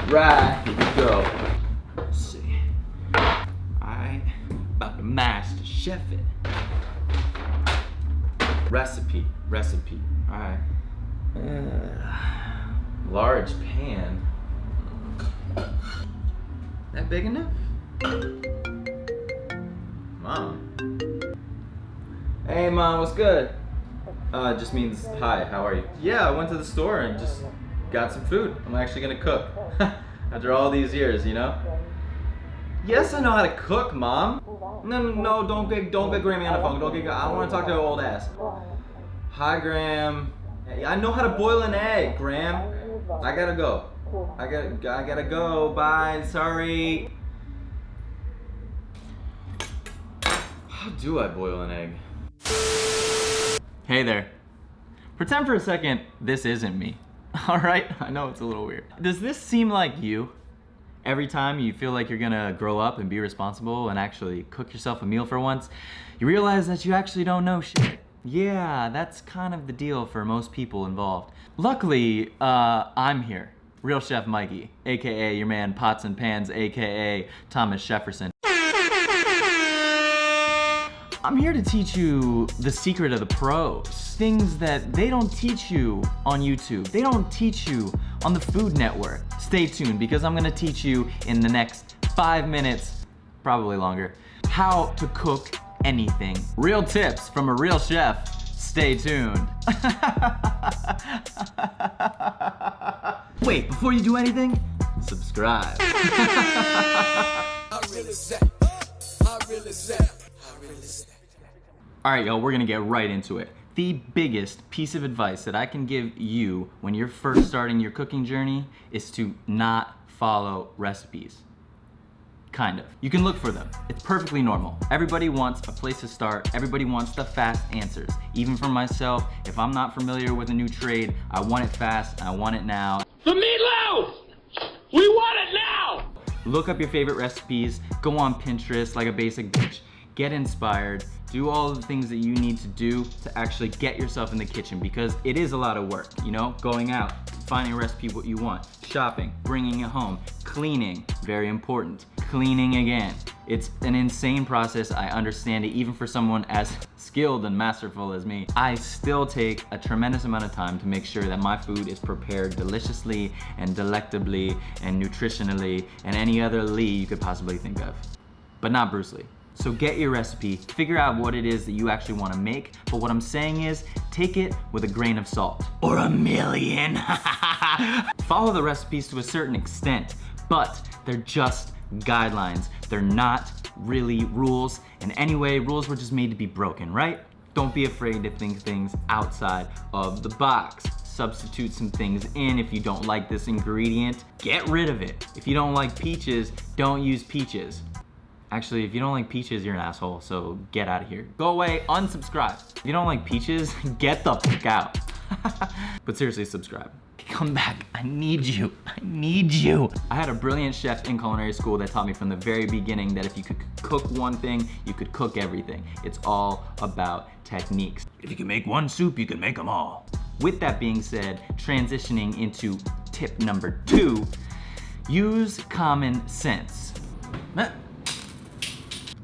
Right, here we go. Let's see. Alright, about to master chef it. Recipe. Alright. Large pan. That big enough? Mom. Hey Mom, what's good? It just means hi, how are you? Yeah, I went to the store and just got some food. I'm actually gonna cook. After all these years, you know? Yes, I know how to cook, Mom. No, don't get Grammy on the phone. I don't want to talk to her old ass. Hi, Graham. I know how to boil an egg, Graham. I gotta go. I gotta go. Bye. Sorry. How do I boil an egg? Hey there. Pretend for a second this isn't me. Alright? I know it's a little weird. Does this seem like you? Every time you feel like you're gonna grow up and be responsible and actually cook yourself a meal for once, you realize that you actually don't know shit. Yeah, that's kind of the deal for most people involved. Luckily, I'm here. Real Chef Mikey, aka your man Pots and Pans, aka Thomas Jefferson. I'm here to teach you the secret of the pros. Things that they don't teach you on YouTube. They don't teach you on the Food Network. Stay tuned because I'm gonna teach you in the next 5 minutes, probably longer, how to cook anything. Real tips from a real chef. Stay tuned. Wait, before you do anything, subscribe. All right, y'all, we're gonna get right into it. The biggest piece of advice that I can give you when you're first starting your cooking journey is to not follow recipes. Kind of. You can look for them. It's perfectly normal. Everybody wants a place to start. Everybody wants the fast answers. Even for myself, if I'm not familiar with a new trade, I want it fast, and I want it now. The meatloaf! We want it now! Look up your favorite recipes, go on Pinterest like a basic bitch. Get inspired, do all the things that you need to do to actually get yourself in the kitchen because it is a lot of work, you know? Going out, finding a recipe what you want, shopping, bringing it home, cleaning, very important, cleaning again. It's an insane process, I understand it, even for someone as skilled and masterful as me. I still take a tremendous amount of time to make sure that my food is prepared deliciously and delectably and nutritionally and any other Lee you could possibly think of, but not Bruce Lee. So get your recipe, figure out what it is that you actually want to make, but what I'm saying is, take it with a grain of salt. Or a million. Follow the recipes to a certain extent, but they're just guidelines. They're not really rules, and anyway, rules were just made to be broken, right? Don't be afraid to think things outside of the box. Substitute some things in if you don't like this ingredient. Get rid of it. If you don't like peaches, don't use peaches. Actually, if you don't like peaches, you're an asshole, so get out of here. Go away, unsubscribe. If you don't like peaches, get the fuck out. But seriously, subscribe. Come back, I need you, I need you. I had a brilliant chef in culinary school that taught me from the very beginning that if you could cook one thing, you could cook everything. It's all about techniques. If you can make one soup, you can make them all. With that being said, transitioning into tip number 2, use common sense.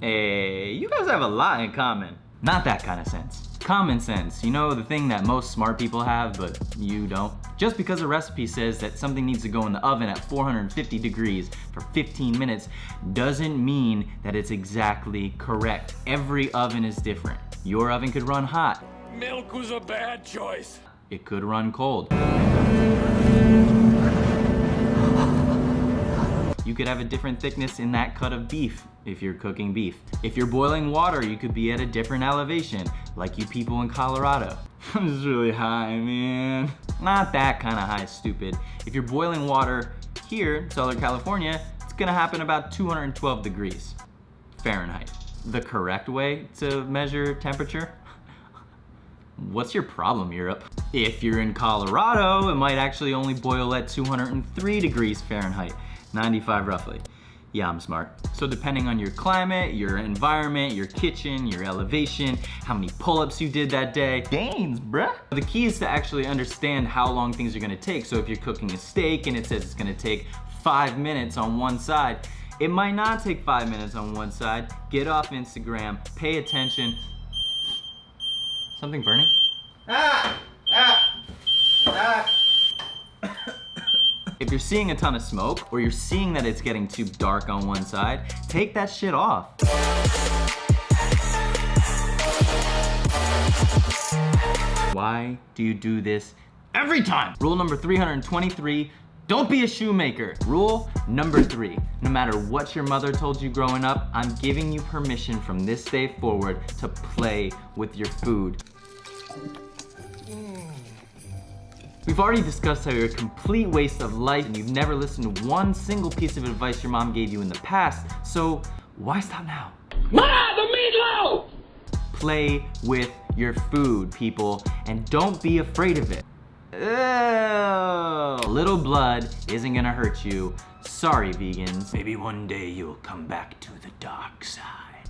Hey, you guys have a lot in common. Not that kind of sense. Common sense, you know, the thing that most smart people have, but you don't. Just because a recipe says that something needs to go in the oven at 450 degrees for 15 minutes doesn't mean that it's exactly correct. Every oven is different. Your oven could run hot. Milk was a bad choice. It could run cold. You could have a different thickness in that cut of beef if you're cooking beef. If you're boiling water, you could be at a different elevation, like you people in Colorado. I'm just really high, man. Not that kind of high, stupid. If you're boiling water here in Southern California, it's gonna happen about 212 degrees Fahrenheit. The correct way to measure temperature? What's your problem, Europe? If you're in Colorado, it might actually only boil at 203 degrees Fahrenheit. 95 roughly. Yeah, I'm smart. So depending on your climate, your environment, your kitchen, your elevation, how many pull-ups you did that day, gains, bruh. The key is to actually understand how long things are gonna take. So if you're cooking a steak and it says it's gonna take 5 minutes on one side. It might not take 5 minutes on one side. Get off Instagram, pay attention. Something burning? If you're seeing a ton of smoke, or you're seeing that it's getting too dark on one side, take that shit off. Why do you do this every time? Rule number 323, don't be a shoemaker. Rule number 3, no matter what your mother told you growing up, I'm giving you permission from this day forward to play with your food. We've already discussed how you're a complete waste of life and you've never listened to one single piece of advice your mom gave you in the past, so why stop now? Ma, the meatloaf! Play with your food, people, and don't be afraid of it. A little blood isn't gonna hurt you. Sorry, vegans. Maybe one day you'll come back to the dark side.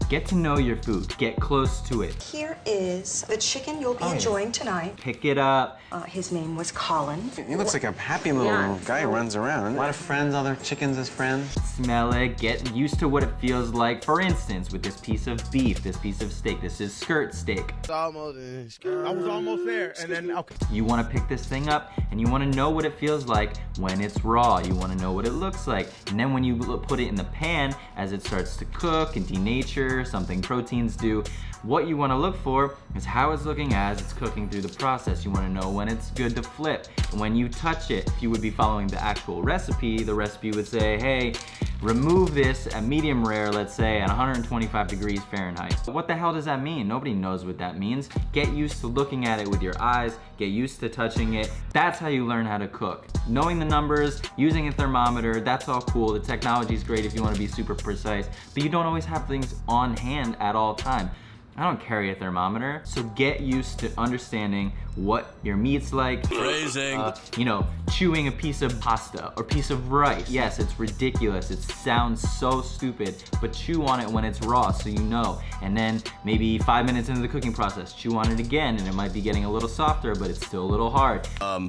Get to know your food. Get close to it. Here is the chicken you'll be enjoying tonight. Pick it up. His name was Colin. He looks like a happy little guy who runs around. A lot of friends, other chickens as friends. Smell it. Get used to what it feels like. For instance, with this piece of beef, this piece of steak. This is skirt steak. I was almost there, and then okay. You want to pick this thing up, and you want to know what it feels like when it's raw. You want to know what it looks like. And then when you put it in the pan, as it starts to cook and denature, something proteins do, what you want to look for is how it's looking as it's cooking through the process. You want to know when it's good to flip. When you touch it, if you would be following the actual recipe, the recipe would say, hey, remove this at medium rare, let's say at 125 degrees Fahrenheit. What the hell does that mean? Nobody knows what that means. Get used to looking at it with your eyes, get used to touching it. That's how you learn how to cook. Knowing the numbers, using a thermometer, that's all cool. The technology is great if you want to be super precise, but you don't always have things on hand at all time. I don't carry a thermometer, so get used to understanding what your meat's like. Phrasing. You know, chewing a piece of pasta or piece of rice. Yes, it's ridiculous. It sounds so stupid, but chew on it when it's raw so you know. And then maybe 5 minutes into the cooking process, chew on it again and it might be getting a little softer, but it's still a little hard.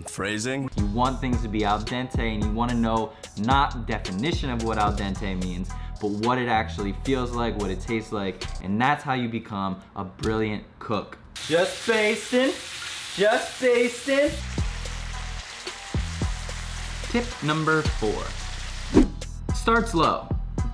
Phrasing. You want things to be al dente and you want to know not definition of what al dente means, but what it actually feels like, what it tastes like, and that's how you become a brilliant cook. Just basting, just basting. Tip number 4, start slow.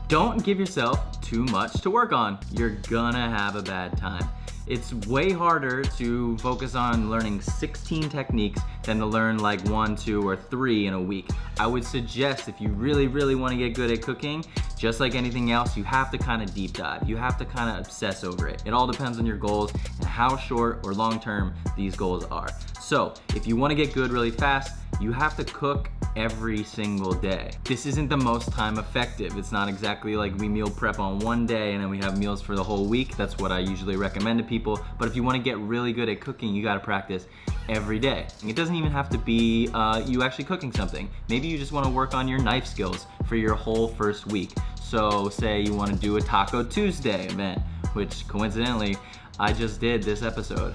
Don't give yourself too much to work on. You're gonna have a bad time. It's way harder to focus on learning 16 techniques than to learn like 1, 2, or 3 in a week. I would suggest if you really, really want to get good at cooking, just like anything else, you have to kind of deep dive. You have to kind of obsess over it. It all depends on your goals and how short or long term these goals are. So if you want to get good really fast, you have to cook every single day. This isn't the most time effective. It's not exactly like we meal prep on one day and then we have meals for the whole week. That's what I usually recommend to people. But if you want to get really good at cooking, you got to practice every day. It doesn't even have to be you actually cooking something. Maybe you just want to work on your knife skills for your whole first week. So say you want to do a Taco Tuesday event, which coincidentally, I just did this episode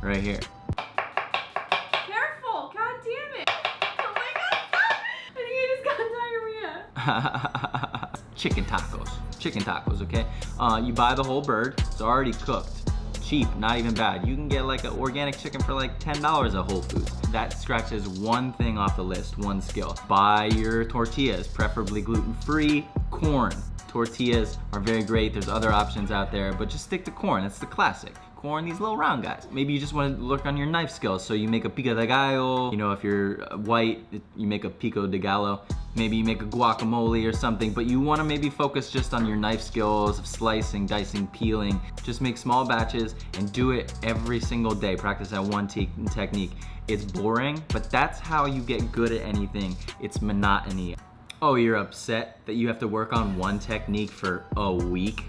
right here. Careful, god damn it. Oh my god, stop. I think I just got diarrhea. Chicken tacos, okay? You buy the whole bird, it's already cooked. Cheap, not even bad. You can get like an organic chicken for like $10 at Whole Foods. That scratches one thing off the list, one skill. Buy your tortillas, preferably gluten-free. Corn. Tortillas are very great. There's other options out there, but just stick to corn. That's the classic. Corn, these little round guys. Maybe you just want to work on your knife skills, so you make a pico de gallo. You know, if you're white, you make a pico de gallo. Maybe you make a guacamole or something, but you want to maybe focus just on your knife skills of slicing, dicing, peeling. Just make small batches and do it every single day. Practice that one technique. It's boring, but that's how you get good at anything. It's monotony. Oh, you're upset that you have to work on one technique for a week?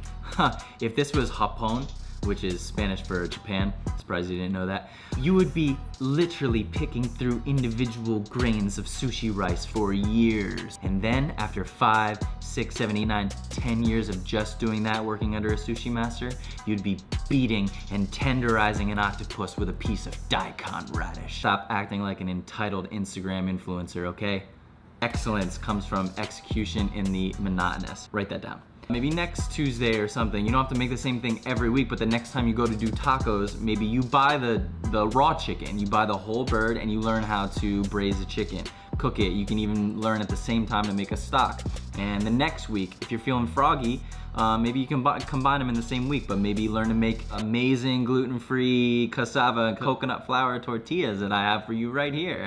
If this was Japón, which is Spanish for Japan, surprised you didn't know that, you would be literally picking through individual grains of sushi rice for years. And then after 5, 6, 7, 8, 9, 10 years of just doing that, working under a sushi master, you'd be beating and tenderizing an octopus with a piece of daikon radish. Stop acting like an entitled Instagram influencer, okay? Excellence comes from execution in the monotonous. Write that down. Maybe next Tuesday or something, you don't have to make the same thing every week, but the next time you go to do tacos, maybe you buy the raw chicken, you buy the whole bird and you learn how to braise a chicken, cook it. You can even learn at the same time to make a stock. And the next week, if you're feeling froggy, maybe you can combine them in the same week, but maybe learn to make amazing gluten-free cassava and coconut flour tortillas that I have for you right here.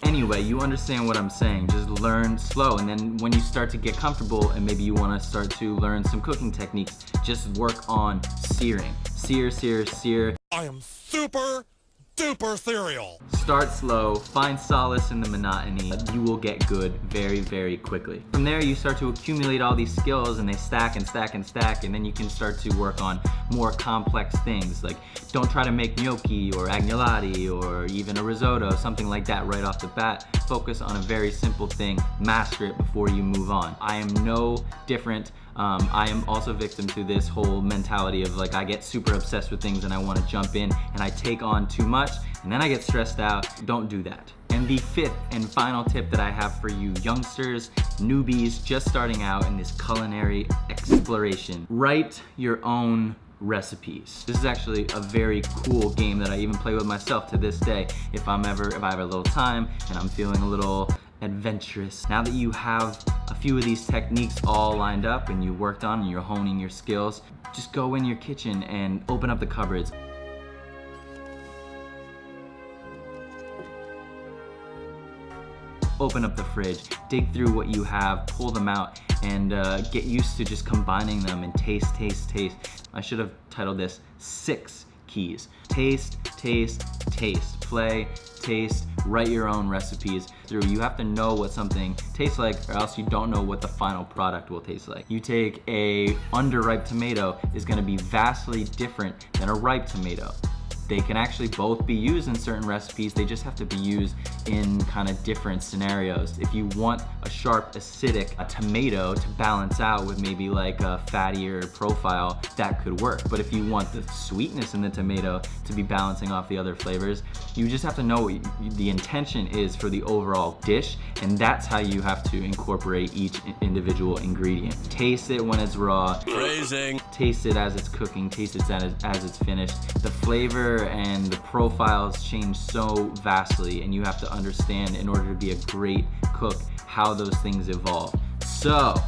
Anyway, you understand what I'm saying. Just learn slow, and then when you start to get comfortable and maybe you want to start to learn some cooking techniques, just work on searing. Sear, sear, sear. I am super duper cereal. Start slow, find solace in the monotony. You will get good very, very quickly. From there, you start to accumulate all these skills and they stack and stack and stack, and then you can start to work on more complex things. Like, don't try to make gnocchi or agnolotti or even a risotto, something like that right off the bat. Focus on a very simple thing, master it before you move on. I am no different. I am also victim to this whole mentality of like, I get super obsessed with things and I want to jump in and I take on too much and then I get stressed out. Don't do that. And the fifth and final tip that I have for you youngsters, newbies just starting out in this culinary exploration: write your own recipes. This is actually a very cool game that I even play with myself to this day. If I have a little time and I'm feeling a little adventurous. Now that you have a few of these techniques all lined up and you worked on and you're honing your skills, just go in your kitchen and open up the cupboards. Open up the fridge, dig through what you have, pull them out, and get used to just combining them and taste, taste, taste. I should have titled this 6 keys. Taste, taste, taste. Play, taste, write your own recipes through. You have to know what something tastes like, or else you don't know what the final product will taste like. You take a underripe tomato, is gonna be vastly different than a ripe tomato. They can actually both be used in certain recipes, they just have to be used in kind of different scenarios. If you want a sharp, acidic tomato to balance out with maybe like a fattier profile, that could work. But if you want the sweetness in the tomato to be balancing off the other flavors, you just have to know what the intention is for the overall dish, and that's how you have to incorporate each individual ingredient. Taste it when it's raw. Phrasing. Taste it as it's cooking, taste it as it's finished. The flavor and the profiles change so vastly, and you have to understand, in order to be a great cook, how those things evolve. So,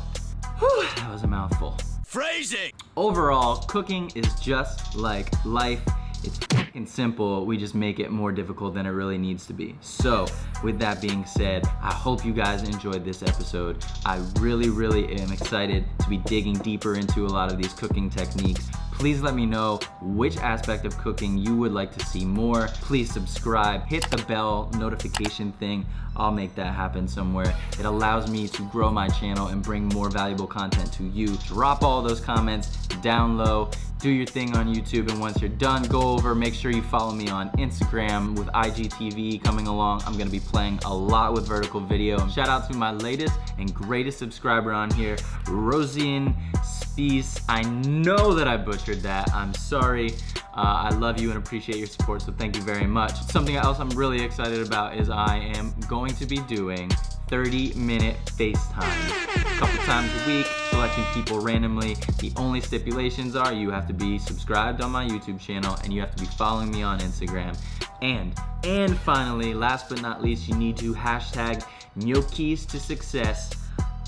that was a mouthful. Phrasing. Overall, cooking is just like life. It's fucking simple, we just make it more difficult than it really needs to be. So, with that being said, I hope you guys enjoyed this episode. I really, really am excited to be digging deeper into a lot of these cooking techniques. Please let me know which aspect of cooking you would like to see more. Please subscribe, hit the bell notification thing. I'll make that happen somewhere. It allows me to grow my channel and bring more valuable content to you. Drop all those comments down low. Do your thing on YouTube, and once you're done, go over, make sure you follow me on Instagram with IGTV coming along. I'm gonna be playing a lot with vertical video. Shout out to my latest and greatest subscriber on here, Rosian Spies. I know that I butchered that, I'm sorry. I love you and appreciate your support, so thank you very much. Something else I'm really excited about is I am going to be doing 30-minute FaceTime a couple times a week, selecting people randomly. The only stipulations are you have to be subscribed on my YouTube channel and you have to be following me on Instagram. And finally, last but not least, you need to hashtag gnocchis to success.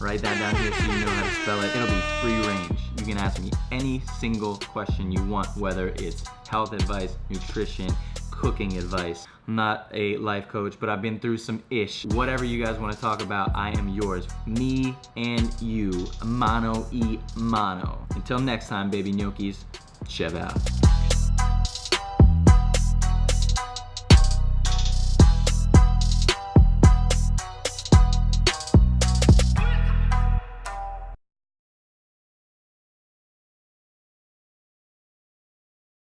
Write that down here so you know how to spell it. It'll be free range. You can ask me any single question you want, whether it's health advice, nutrition, cooking advice. I'm not a life coach, but I've been through some ish. Whatever you guys want to talk about, I am yours. Me and you, mano y mano. Until next time, baby gnocchis, chev out.